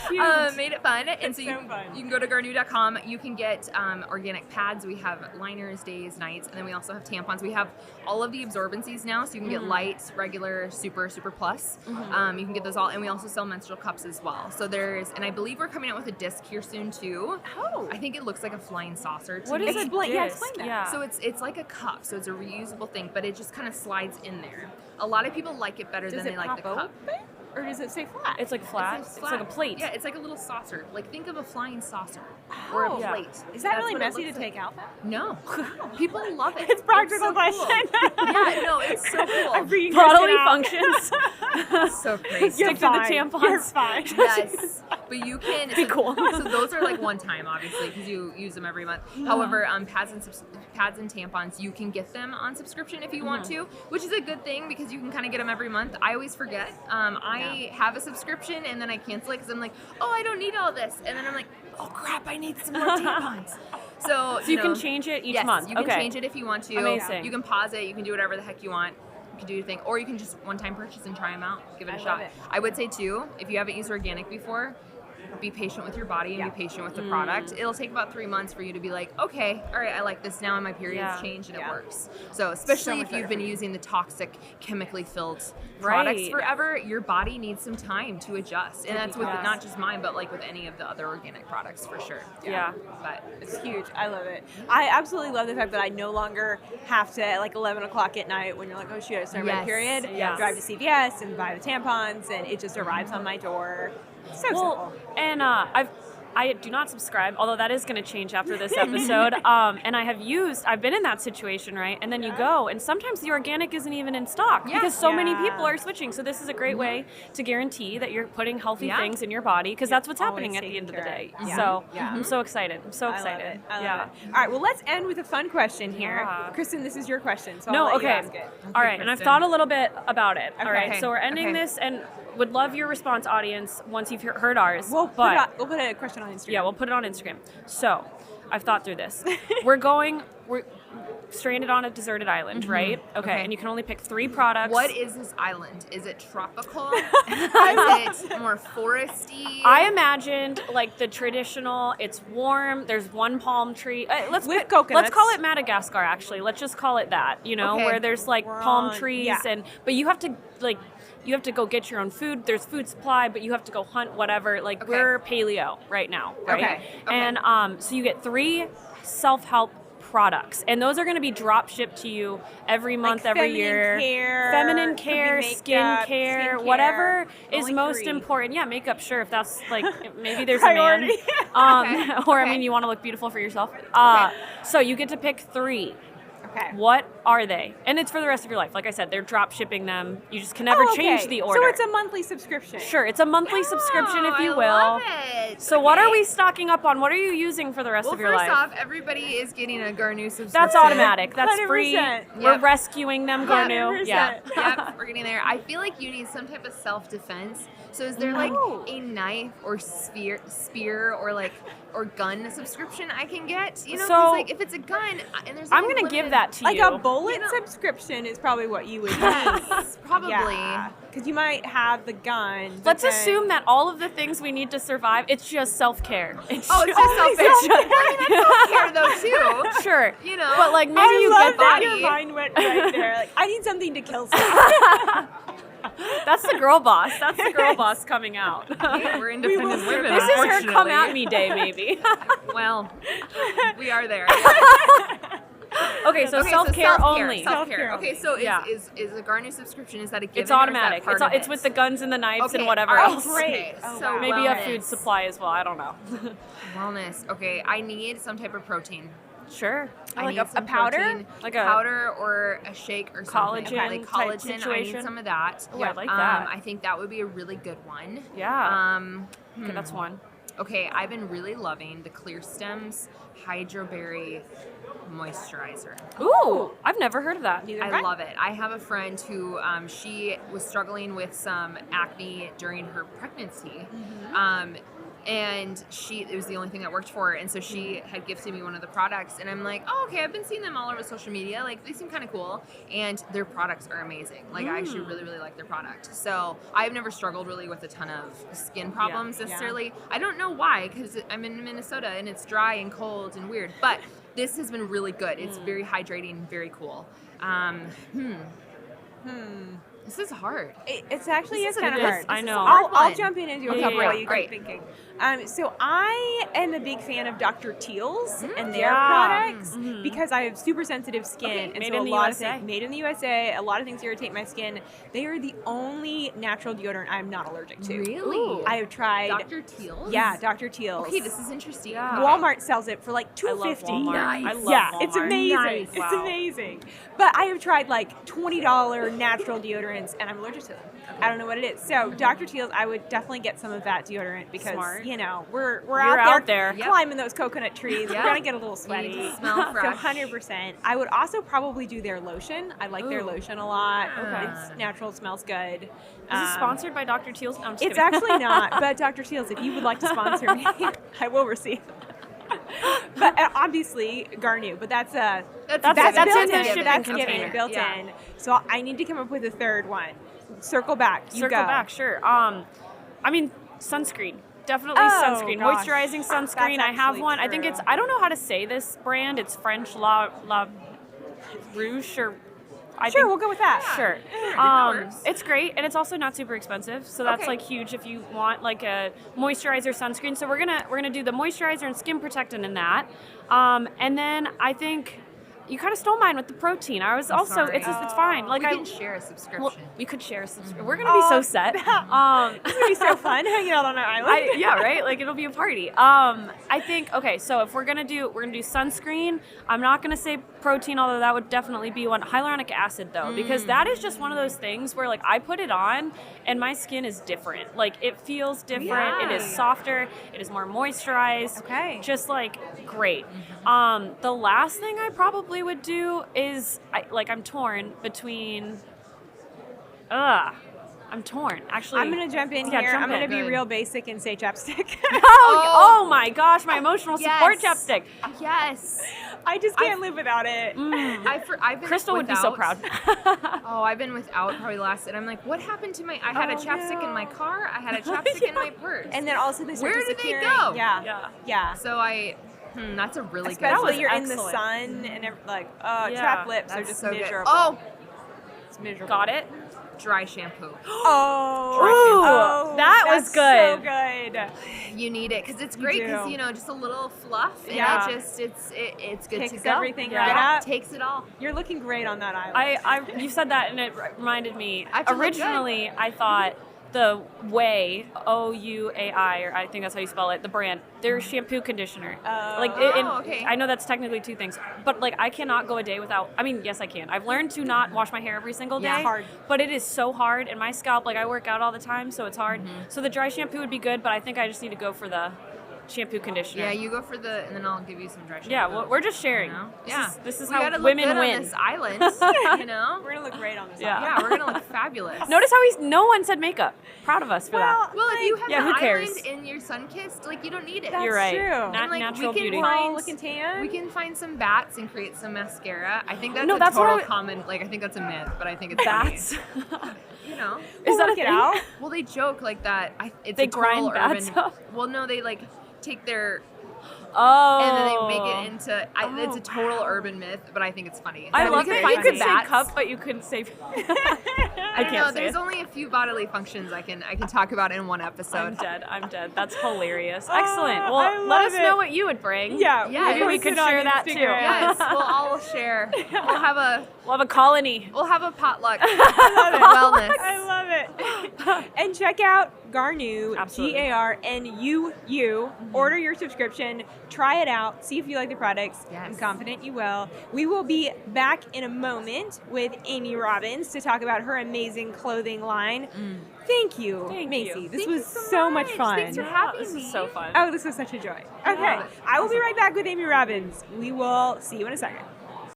Cute. Made it fun. And so so fun. you can go to garnuu.com. You can get organic pads. We have liners, days, nights, and then we also have tampons. We have all of the absorbencies now, so you can get light, regular, super, super plus. You can get those all, and we also sell menstrual cups as well. So and I believe we're coming out with a disc here soon too. Oh. I think it looks like a flying saucer to What me. is a Explain- disc? yeah, explain that. Yeah. So it's like a cup, so it's a reusable thing, but it just kind of slides in there. A lot of people like it better Does than it they like pop the cup. open? Or does it stay flat? It's like flat. It's like a plate. Yeah, it's like a little saucer. Like, think of a flying saucer or a Oh. plate. Is that That's really what it messy to looks take like. out, though? No. People love it. It's practical so question. Cool. Yeah, no, it's so cool. I'm freaking Bodily Kristen out. functions. So crazy. Stick to the tampons. You're fine. Yes, but you can. Be cool. So those are like one time, obviously, because you use them every month. However, pads and tampons, you can get them on subscription if you want to, which is a good thing because you can kind of get them every month. I always forget. I have a subscription and then I cancel it because I'm like, oh, I don't need all this, and then I'm like, oh crap, I need some more tampons. So You can change it each month. You can Okay. change it if you want to. Amazing. You can pause it. You can do whatever the heck you want. You can do your thing, or you can just one-time purchase and try them out. Give it a I shot. love it. I would say too, if you haven't used organic before, be patient with your body and be patient with the product. It'll take about 3 months for you to be like, okay, all right, I like this now, and my period's changed and it works. So especially if you've been using the toxic, chemically filled products forever, your body needs some time to adjust, and that's with not just mine, but like with any of the other organic products for sure. Yeah. But It's huge. I love it. I absolutely love the fact that I no longer have to, at like 11 o'clock at night, when you're like, oh shoot, I started my Yes. period, Yes. drive to CVS and buy the tampons, and it just arrives on my door. So Well, simple. and I do not subscribe, although that is going to change after this episode. And I've been in that situation, right? And then you go, and sometimes the organic isn't even in stock because so many people are switching. So this is a great way to guarantee that you're putting healthy things in your body, because that's what's happening at the end of the day. So I'm so excited. I'm so excited. I love it. All right, well, let's end with a fun question here. Yeah. Kristen, this is your question, so I'll No, let okay. you ask it. All right, and I've Kristen. thought a little bit about it. All right, Okay. so we're ending Okay. this, and would love your response, audience, once you've heard ours. We'll put a question on Instagram. Yeah, we'll put it on Instagram. So, I've thought through this. stranded on a deserted island, right? Okay. And you can only pick 3 products. What is this island? Is it tropical? Is it more foresty? I imagined like the traditional. It's warm. There's one palm tree. With coconuts. Let's call it Madagascar. Actually, let's just call it that. You know, where there's like palm trees but you have to you have to go get your own food. There's food supply, but you have to go hunt whatever. Like we're paleo right now, right? Okay. And so you get 3 self-help products, and those are going to be drop shipped to you every month, like every year. Feminine care, skincare, whatever is most 3. important. Yeah, makeup, sure, if that's like maybe there's Priority. a man, or I mean, you want to look beautiful for yourself. So you get to pick 3. Okay. What are they? And it's for the rest of your life. Like I said, they're drop shipping them. You just can never change the order. So it's a monthly subscription. Sure, it's a monthly subscription, if you will. I love it. So what are we stocking up on? What are you using for the rest of your life? First off, everybody is getting a Garnuu subscription. That's automatic. That's 100%. free. Yep. We're rescuing them, Garnuu. 100%. Yeah. Yep, we're getting there. I feel like you need some type of self-defense. So is there like a knife or spear or gun subscription I can get? You know, So, because like if it's a gun and there's I'm going to give that to Like you. a bullet subscription is probably what you would need. probably. Because you might have the gun. but Let's then- assume that all of the things we need to survive, it's just self-care. It's Oh, it's just self-care. I mean, that's self-care though too. Sure. You know, But like maybe I you love get that. that your mind went right there. Like, I need something to kill someone. That's the girl boss. That's the girl boss coming out. Hey, we're independent women. This is her unfortunately. come at me day, maybe. Well, we are there. Okay, so Okay, self-care self-care, only. Self-care. Okay, so Yeah. is a Garnuu subscription, is that a given? It's or is that automatic. part of It's it? with the guns and the knives and Okay, whatever all right, else. great. Okay, Oh, so wow. Maybe a wellness. food supply as well. I don't know. Wellness. Okay, I need some type of protein. Sure. I Like need a some powder? protein, Like a powder or a shake or something. collagen like type collagen. I situation? need some of that. Ooh, I like that. I think that would be a really good one. Yeah. Okay, that's one. Okay, I've been really loving the Clear Stems Hydroberry Moisturizer. Ooh, I've never heard of that. I love it. I have a friend who she was struggling with some acne during her pregnancy. And it was the only thing that worked for her. And so she had gifted me one of the products. And I'm like, oh, okay, I've been seeing them all over social media. Like, they seem kind of cool. And their products are amazing. Like, I actually really, really like their product. So I've never struggled really with a ton of skin problems necessarily. I don't know why, because I'm in Minnesota and it's dry and cold and weird. But this has been really good. It's very hydrating, very cool. This is hard. It's actually This is kind of a- hard. I know. I'll one. jump in and do a Yeah, couple yeah, while you great. keep thinking. So I am a big fan of Dr. Teal's and their Yeah. products because I have super sensitive skin. Okay, And made so in a the lot USA. of things made in the USA. A lot of things irritate my skin. They are the only natural deodorant I'm not allergic to. Really? Ooh. I have tried. Dr. Teal's? Yeah, Dr. Teal's. Okay, this is interesting. Yeah. Walmart sells it for like I love $2.50. Walmart. Nice. I love Yeah, Walmart. it's amazing. Nice. It's Wow. amazing. But I have tried like $20 natural deodorants and I'm allergic to them. I don't know what it is. So Dr. Teal's, I would definitely get some of that deodorant because Smart. you know we're You're out there, out there. climbing those coconut trees. Yeah. We're gonna get a little You sweaty. need to smell fresh. So 100%. I would also probably do their lotion. I like their Ooh. lotion a lot. Okay. It's natural, smells good. Is this sponsored by Dr. Teal's? No, I'm just It's kidding. actually not. But Dr. Teal's, if you would like to sponsor me, I will receive. But obviously Garnuu. But that's That's built in the in. shipping That's container. given, built Yeah. in. So I need to come up with a third one. Circle back. You Circle go. back, sure. I mean, sunscreen. Definitely Oh, sunscreen. gosh. Moisturizing sunscreen. That's I have actually one. I think true. I don't know how to say this brand. It's French La Rouge or I Sure, think, we'll go with that. Sure. that works. It's great, and it's also not super expensive, so that's Okay. like huge if you want like a moisturizer sunscreen. So we're gonna do the moisturizer and skin protectant in that, and then I think you kind of stole mine with the protein. I was also sorry. it's fine. Like we I can share a subscription. well, we could share a subscription. We're gonna be so set. It's gonna be so fun hanging out on our island. Yeah, right. Like it'll be a party. I think okay. So if we're gonna do sunscreen. I'm not gonna say protein, although that would definitely be one. Hyaluronic acid though, because that is just one of those things where like I put it on and my skin is different. Like it feels different. It is Yeah. softer. It is more moisturized. Okay. Just like great. The last thing I probably would do is I'm torn between. I'm torn. Actually, I'm going to jump in Yeah, here. jump I'm going to in. be Good. real basic and say chapstick. Oh my gosh, my emotional support Yes. chapstick. Yes. I just can't live without it. I've been Crystal would be so without- proud. Oh, I've been without probably the last, and I'm like, what happened to I had a chapstick in my car, I had a chapstick in my purse. And then also they start Where did they disappearing. go? Yeah. So that's a really good Especially one. you're in the excellent. sun and Yeah, chapped lips are That's just so good. miserable. Oh, It's miserable. Got it? dry shampoo. Oh, that was that's good. So good. You need it because it's great do. because just a little fluff and Yeah. it's good Kicks to go. everything Yeah. right up. Takes it all. You're looking great on that island. You said that and it reminded me. I feel Originally, I thought the Way, Ouai, or I think that's how you spell it, the brand, their shampoo conditioner. okay. I know that's technically two things, but like I cannot go a day without. I mean, yes, I can. I've learned to not wash my hair every single day. Yeah, hard. But it is so hard, and my scalp, like I work out all the time, so it's hard. Mm-hmm. So the dry shampoo would be good, but I think I just need to go for the shampoo conditioner. Yeah, you go for and then I'll give you some dry shampoo. Yeah, well, we're just sharing. You know? This is we how gotta look women good win. on this island. We're gonna look great on this Yeah. island. Yeah, we're gonna look fabulous. Notice how no one said makeup. Proud of us for that. Well, if you have Yeah, the who cares? island and you're sun-kissed, you don't need it. That's You're right. true. Not And, natural we can beauty. find Looking tan. We can find some bats and create some mascara. I think that's No, a that's what total I- common. I think that's a myth, but I think it's Bats. funny. Is that a work thing? it out? Well, they joke like that. It's They a total grind bats urban. up? Well, no, they take their Oh. and then they make it into. It's a total urban myth, but I think it's funny. I So love we that can you find could some say bats. cup, but you couldn't say. I don't know. can't say There's it. only a few bodily functions I can talk about in one episode. I'm dead. That's hilarious. Excellent. I Well, let love us it. know what you would bring. Yeah, Yeah, Maybe we post could it on share that too. Instagram. Yes, we'll all share. We'll have a colony. potluck wellness. I love it. And check out Garnuu, Absolutely. Garnuu. Order your subscription, try it out, see if you like the products. Yes. I'm confident you will. We will be back in a moment with Amy Robbins to talk about her amazing clothing line. Thank you, Macy. This Thank was you so so much much. fun. Thanks for having This me. is so fun. Oh, this was such a joy. Okay, I will be right back with Amy Robbins. We will see you in a second.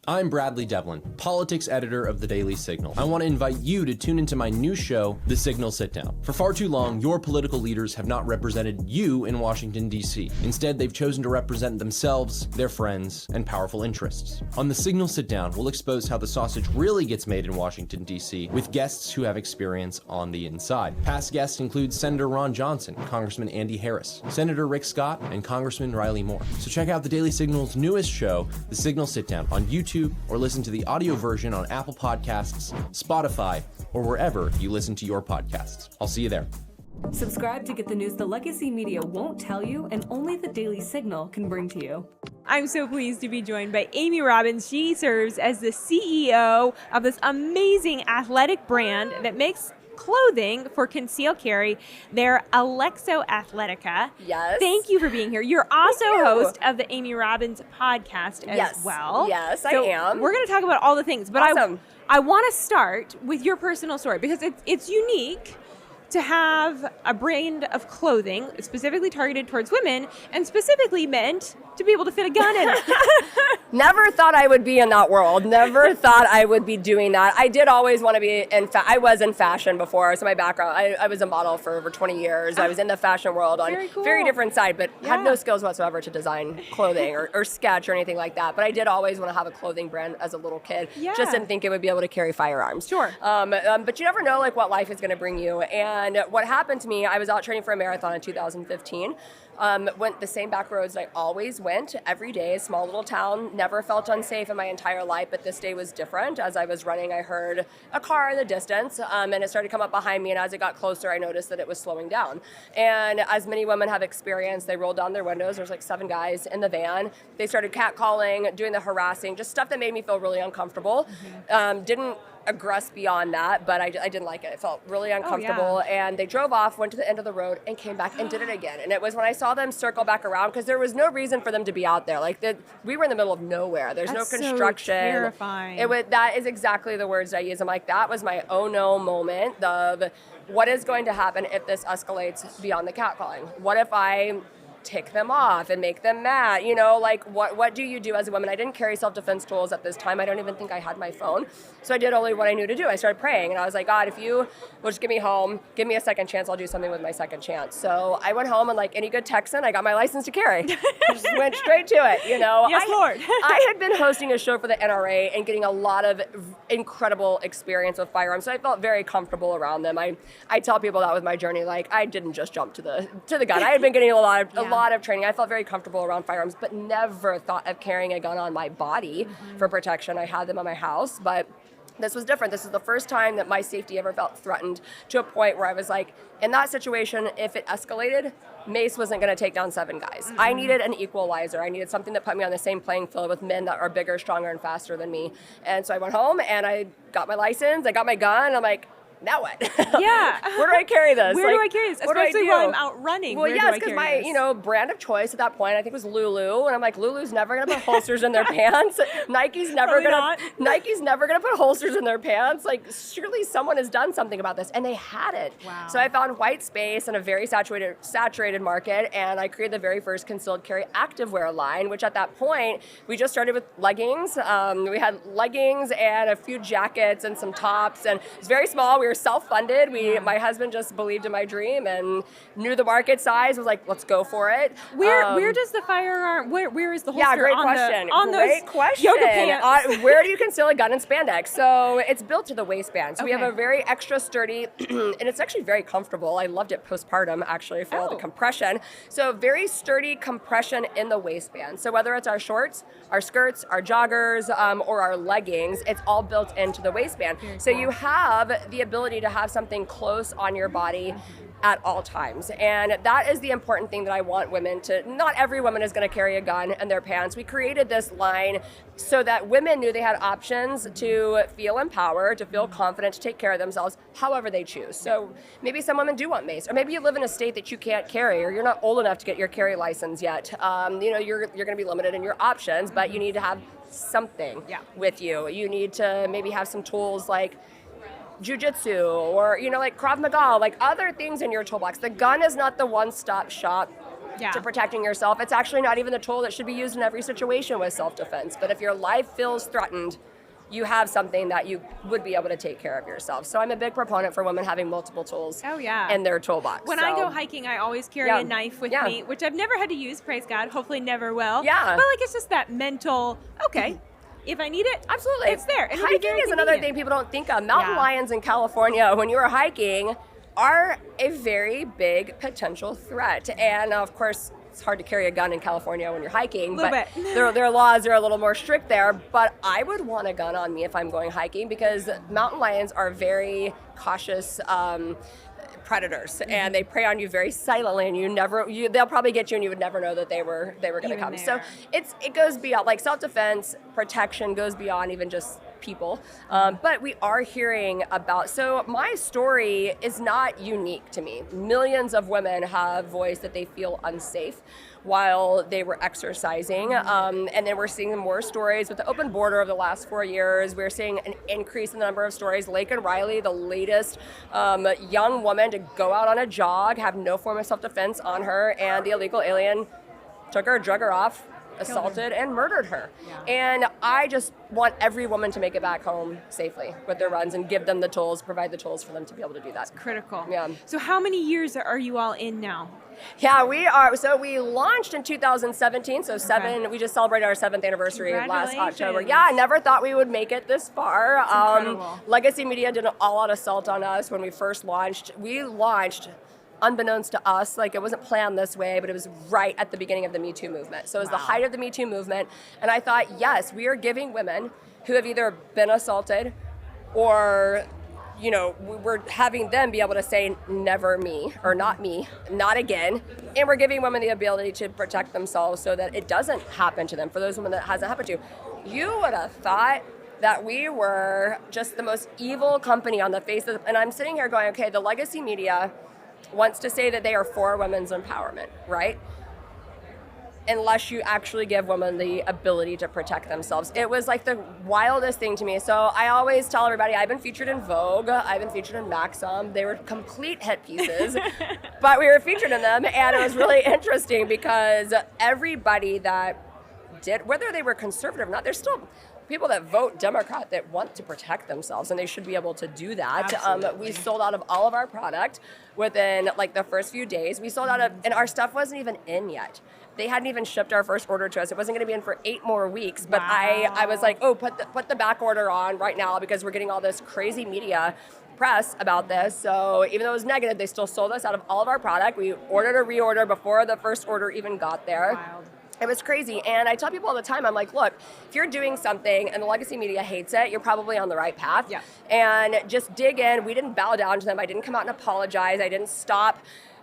I'm Bradley Devlin, politics editor of the Daily Signal. I want to invite you to tune into my new show, The Signal Sit Down. For far too long, your political leaders have not represented you in Washington, D.C. Instead, they've chosen to represent themselves, their friends, and powerful interests. On The Signal Sit Down, we'll expose how the sausage really gets made in Washington, D.C. with guests who have experience on the inside. Past guests include Senator Ron Johnson, Congressman Andy Harris, Senator Rick Scott, and Congressman Riley Moore. So check out the Daily Signal's newest show, The Signal Sit Down, on YouTube, or listen to the audio version on Apple Podcasts, Spotify, or wherever you listen to your podcasts. I'll see you there. Subscribe to get the news the legacy media won't tell you and only the Daily Signal can bring to you. I'm so pleased to be joined by Amy Robbins. She serves as the CEO of this amazing athletic brand that makes clothing for concealed carry. They're Alexo Athletica. Yes. Thank you for being here. You're also host of the Amy Robbins podcast as Yes. well. Yes, I So am. We're going to talk about all the things, but Awesome. I want to start with your personal story because it's unique to have a brand of clothing specifically targeted towards women and specifically meant to be able to fit a gun in it. Never thought I would be in that world. Never thought I would be doing that. I did always want to be I was in fashion before. So my background, I was a model for over 20 years. I was in the fashion world on Very cool. very different side, but had Yeah. no skills whatsoever to design clothing or sketch or anything like that. But I did always want to have a clothing brand as a little kid. Yeah. Just didn't think it would be able to carry firearms. Sure. But you never know what life is going to bring you. And what happened to me, I was out training for a marathon in 2015. Went the same back roads I always went every day, small little town, never felt unsafe in my entire life, but this day was different. As I was running, I heard a car in the distance, and it started to come up behind me, and as it got closer, I noticed that it was slowing down. And as many women have experienced, they rolled down their windows, there's 7 guys in the van, they started catcalling, doing the harassing, just stuff that made me feel really uncomfortable. Didn't aggress beyond that, but I didn't like it. It felt really uncomfortable, and they drove off, went to the end of the road, and came back and did it again. And it was when I saw them circle back around, because there was no reason for them to be out there. We were in the middle of nowhere. There's That's so no construction. terrifying. That is exactly the words I use. I'm like, that was my oh no moment of what is going to happen if this escalates beyond the catcalling. What if I tick them off and make them mad. You know, like what do you do as a woman? I didn't carry self-defense tools at this time. I don't even think I had my phone. So I did only what I knew to do. I started praying and I was like, God, if you will just get me home, give me a second chance, I'll do something with my second chance. So I went home and like any good Texan, I got my license to carry. Just went straight to it, you know. Yes, Lord. I had been hosting a show for the NRA and getting a lot of incredible experience with firearms. So I felt very comfortable around them. I tell people that was my journey. Like I didn't just jump to the gun. I had been getting a lot of training. I felt very comfortable around firearms, but never thought of carrying a gun on my body for protection. I had them in my house, but this was different. This was the first time that my safety ever felt threatened to a point where I was like, in that situation, if it escalated, Mace wasn't going to take down 7 guys. I needed an equalizer. I needed something that put me on the same playing field with men that are bigger, stronger, and faster than me. And so I went home and I got my license. I got my gun. I'm like, now what? Yeah. Where do I carry this? Where do I carry this? Especially while I'm out running. Well, yes, because my brand of choice at that point I think was Lulu, and I'm like, Lulu's never gonna put holsters in their pants. Nike's never gonna put holsters in their pants. Like, surely someone has done something about this, and they had it. Wow. So I found white space in a very saturated market, and I created the very first concealed carry activewear line, which at that point we just started with leggings. We had leggings and a few jackets and some tops, and it's very small. We were self-funded. My husband just believed in my dream and knew the market size, was like, let's go for it. Where does the firearm, where is the holster? Yeah, great on question. On great those question. yoga pants? Where do you conceal a gun in spandex? So it's built to the waistband. So we have Okay. a very extra sturdy, and it's actually very comfortable. I loved it postpartum, actually, for all the compression. So very sturdy compression in the waistband. So whether it's our shorts, our skirts, our joggers, or our leggings, it's all built into the waistband. So you have the ability to have something close on your body at all times. And that is the important thing that I want women to, not every woman is going to carry a gun in their pants. We created this line so that women knew they had options to feel empowered, to feel confident, to take care of themselves however they choose. So maybe some women do want mace, or maybe you live in a state that you can't carry, or you're not old enough to get your carry license yet. You're going to be limited in your options, but you need to have something with you. You need to maybe have some tools like jiu-jitsu or, like Krav Maga, like other things in your toolbox. The gun is not the one-stop shop to protecting yourself. It's actually not even the tool that should be used in every situation with self-defense. But if your life feels threatened, you have something that you would be able to take care of yourself. So I'm a big proponent for women having multiple tools in their toolbox. When I go hiking, I always carry a knife with me, which I've never had to use, praise God, hopefully never will. Yeah. But like, it's just that mental, okay, if I need it, absolutely, it's there. And hiking is another thing people don't think of. Mountain lions in California, when you are hiking, are a very big potential threat. And of course, it's hard to carry a gun in California when you're hiking, but their laws are a little more strict there. But I would want a gun on me if I'm going hiking, because mountain lions are very cautious predators, and they prey on you very silently, and they'll probably get you, and you would never know that they were going to come. There. So it goes beyond, like, self-defense protection goes beyond even just people, but we are hearing about, so my story is not unique to me. Millions of women have voiced that they feel unsafe while they were exercising, and then we're seeing more stories with the open border of the last 4 years. We're seeing an increase in the number of stories. Lake and Riley, the latest young woman to go out on a jog, have no form of self-defense on her, and the illegal alien took her, drug her off, assaulted and murdered her. And I just want every woman to make it back home safely with their runs, and give them the tools, provide the tools for them to be able to do that. It's critical. Yeah. So how many years are you all in now? Yeah, we are. So we launched in 2017. So we just celebrated our 7th anniversary last October. Yeah, I never thought we would make it this far. Incredible. Legacy Media did an all-out assault on us when we first launched. We launched unbeknownst to us, like, it wasn't planned this way, but it was right at the beginning of the Me Too movement. So it was the height of the Me Too movement. And I thought, yes, we are giving women who have either been assaulted or, we're having them be able to say, never me, or not me, not again. And we're giving women the ability to protect themselves so that it doesn't happen to them. For those women that it hasn't happened to, you would have thought that we were just the most evil company on the face of, and I'm sitting here going, okay, the legacy media wants to say that they are for women's empowerment, right? unless you actually give women the ability to protect themselves. It was like the wildest thing to me. So I always tell everybody, I've been featured in Vogue, I've been featured in Maxon. They were complete hit pieces, but we were featured in them, and it was really interesting because everybody that did, whether they were conservative or not, there's still people that vote Democrat that want to protect themselves, and they should be able to do that. We sold out of all of our product within like the first few days. We sold out of, and our stuff wasn't even in yet. They hadn't even shipped our first order to us. It wasn't going to be in for 8 more weeks. But I was like, oh, put the back order on right now because we're getting all this crazy media press about this. So even though it was negative, they still sold us out of all of our product. We ordered a reorder before the first order even got there. Wild. It was crazy. And I tell people all the time, I'm like, look, if you're doing something and the legacy media hates it, you're probably on the right path. Yeah. And just dig in. We didn't bow down to them. I didn't come out and apologize. I didn't stop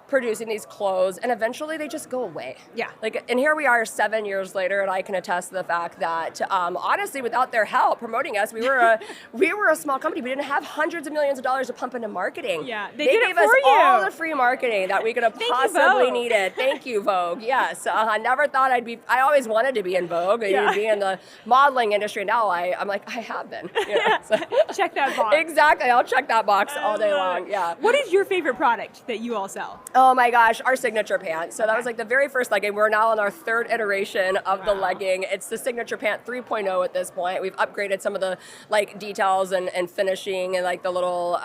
producing these clothes, and eventually they just go away. Yeah. Like, and here we are 7 years later, and I can attest to the fact that honestly, without their help promoting us, we were a small company. We didn't have hundreds of millions of dollars to pump into marketing. Yeah, they did it gave us for you. all the free marketing that we could have Thank you, possibly Vogue. needed. Thank you, Vogue. Yes, I never thought I'd be. I always wanted to be in Vogue. Yeah. Be in the modeling industry. Now I'm like, I have been. You know, so. Check that box. Exactly. I'll check that box all day long. Yeah. What is your favorite product that you all sell? Oh my gosh, our signature pant. So that was like the very first legging. We're now on our 3rd iteration of the legging. It's the signature pant 3.0 at this point. We've upgraded some of the like details and finishing and like the little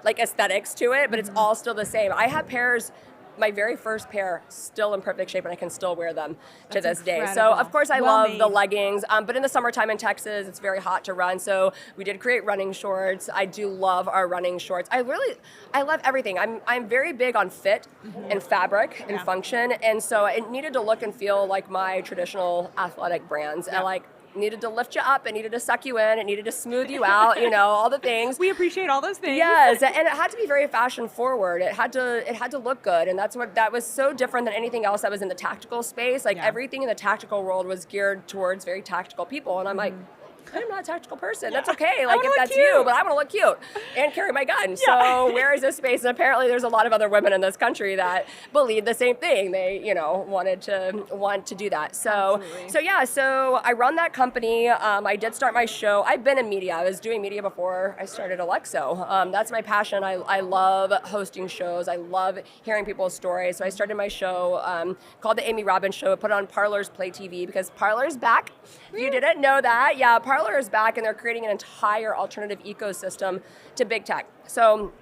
like aesthetics to it, but it's all still the same. I have pairs, my very first pair, still in perfect shape, and I can still wear them to this day. So incredible. of course I Well love made. the leggings, but in the summertime in Texas, it's very hot to run. So we did create running shorts. I do love our running shorts. I love everything. I'm very big on fit and fabric and function, and so it needed to look and feel like my traditional athletic brands. And like needed to lift you up, it needed to suck you in, it needed to smooth you out, you know, all the things. We appreciate all those things. Yes, and it had to be very fashion forward. It had to look good, and that was so different than anything else that was in the tactical space. Like everything in the tactical world was geared towards very tactical people, and I'm like, I'm not a tactical person. That's okay. Like if that's you, but I want to look cute and carry my gun. So where is this space? And apparently there's a lot of other women in this country that believe the same thing. They, you know, want to do that. So so I run that company. I did start my show. I've been in media. I was doing media before I started Alexo. That's my passion. I love hosting shows. I love hearing people's stories. So I started my show called The Amy Robbins Show. I put it on Parler's Play TV because Parler's back. If you didn't know that, Parler is back, and they're creating an entire alternative ecosystem to big tech. So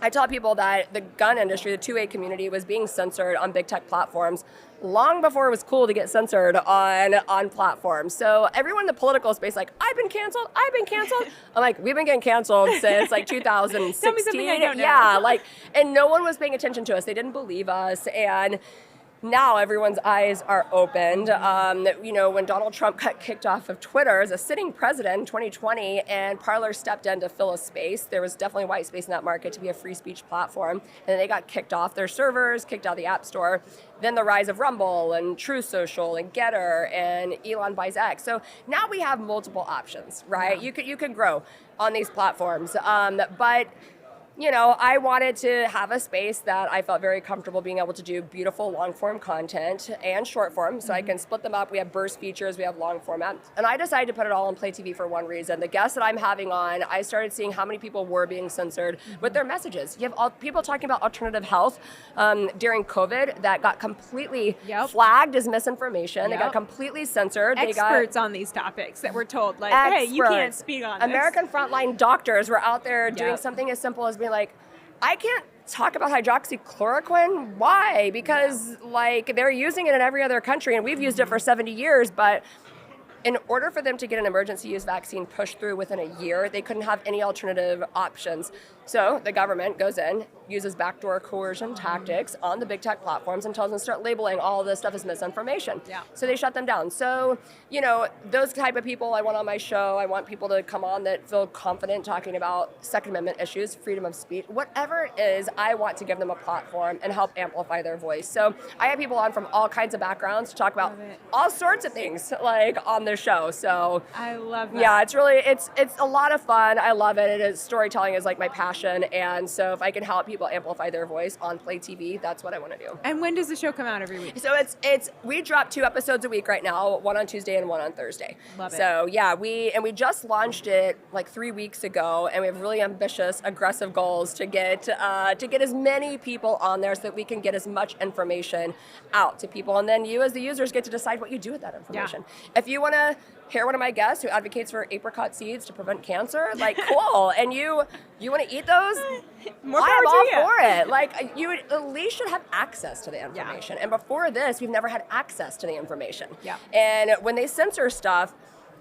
I tell people that the gun industry, the 2A community, was being censored on big tech platforms long before it was cool to get censored on platforms. So everyone in the political space, like, I've been canceled. I'm like, we've been getting canceled since like 2016. Tell me something I don't know. Yeah, like, and no one was paying attention to us. They didn't believe us, and now everyone's eyes are opened. You know, when Donald Trump got kicked off of Twitter as a sitting president in 2020 and Parler stepped in to fill a space, there was definitely white space in that market to be a free speech platform. And they got kicked off their servers, kicked out of the App Store. Then the rise of Rumble and Truth Social and Getter and Elon buys X. So now we have multiple options, right? Yeah. You could grow on these platforms. But you know, I wanted to have a space that I felt very comfortable being able to do beautiful long-form content and short-form, so I can split them up. We have burst features, we have long format. And I decided to put it all on Play TV for one reason. The guests that I'm having on, I started seeing how many people were being censored with their messages. You have people talking about alternative health during COVID that got completely flagged as misinformation. They got completely censored. Experts on these topics that were told, like, hey, you can't speak on this. American frontline doctors were out there doing something as simple as being like, I can't talk about hydroxychloroquine. Why? Because like they're using it in every other country, and we've used it for 70 years, but in order for them to get an emergency use vaccine pushed through within a year, they couldn't have any alternative options. So the government goes in, uses backdoor coercion tactics on the big tech platforms and tells them to start labeling all of this stuff as misinformation. Yeah. So they shut them down. So, you know, those type of people I want on my show. I want people to come on that feel confident talking about Second Amendment issues, freedom of speech, whatever it is. I want to give them a platform and help amplify their voice. So I have people on from all kinds of backgrounds to talk about all sorts of things like on the show. So I love that. Yeah, it's really, it's a lot of fun. I love it. Storytelling is like my passion. And so if I can help people people amplify their voice on Play TV, that's what I want to do. And when does the show come out every week? So we drop 2 episodes a week right now, one on Tuesday and one on Thursday. Love it. So yeah, we just launched it like 3 weeks ago, and we have really ambitious, aggressive goals to get as many people on there so that we can get as much information out to people, and then you as the users get to decide what you do with that information. Yeah. If you want to hear one of my guests who advocates for apricot seeds to prevent cancer, like cool, and you want to eat those, More I am power all to you. for it. Like you at least should have access to the information. And before this, we've never had access to the information. Yeah. And when they censor stuff,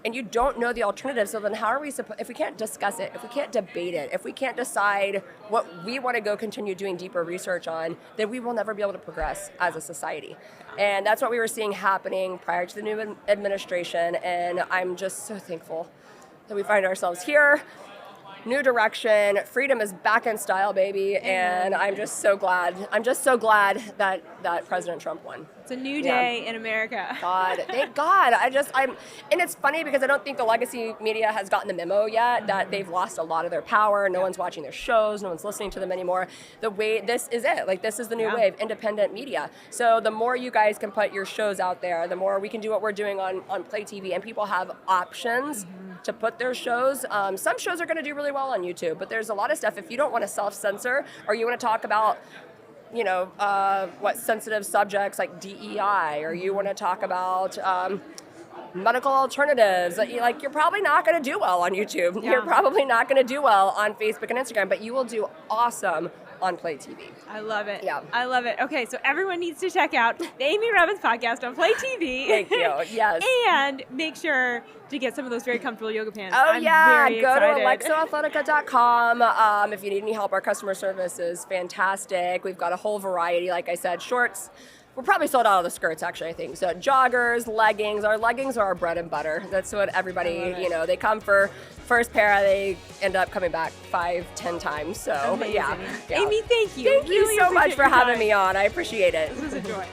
and you don't know the alternative, so then how are we supposed, if we can't discuss it, if we can't debate it, if we can't decide what we want to go continue doing deeper research on, then we will never be able to progress as a society. And that's what we were seeing happening prior to the new administration, and I'm just so thankful that we find ourselves here. New direction, freedom is back in style, baby, and I'm just so glad. I'm just so glad that President Trump won. It's a new day in America. God, thank God. And it's funny because I don't think the legacy media has gotten the memo yet that they've lost a lot of their power. No one's watching their shows. No one's listening to them anymore. The way this is it. Like this is the new wave, independent media. So the more you guys can put your shows out there, the more we can do what we're doing on Play TV, and people have options to put their shows. Some shows are going to do really well on YouTube, but there's a lot of stuff. If you don't want to self-censor, or you want to talk about sensitive subjects like DEI, or you want to talk about medical alternatives, like you're probably not going to do well on YouTube. Yeah. You're probably not going to do well on Facebook and Instagram, but you will do awesome on Play TV. I love it. Yeah. I love it. Okay, so everyone needs to check out the Amy Robbins podcast on Play TV. Thank you. Yes. And make sure to get some of those very comfortable yoga pants. Oh, I'm very excited. Go to alexoathletica.com. If you need any help, our customer service is fantastic. We've got a whole variety, like I said, shorts. We're probably sold out of the skirts, actually, I think. So joggers, leggings. Our leggings are our bread and butter. That's what everybody, they come for first pair, they end up coming back 5-10 times. So, amazing. yeah. Amy, thank you. Thank you so much for having me on. I appreciate it. This was a joy.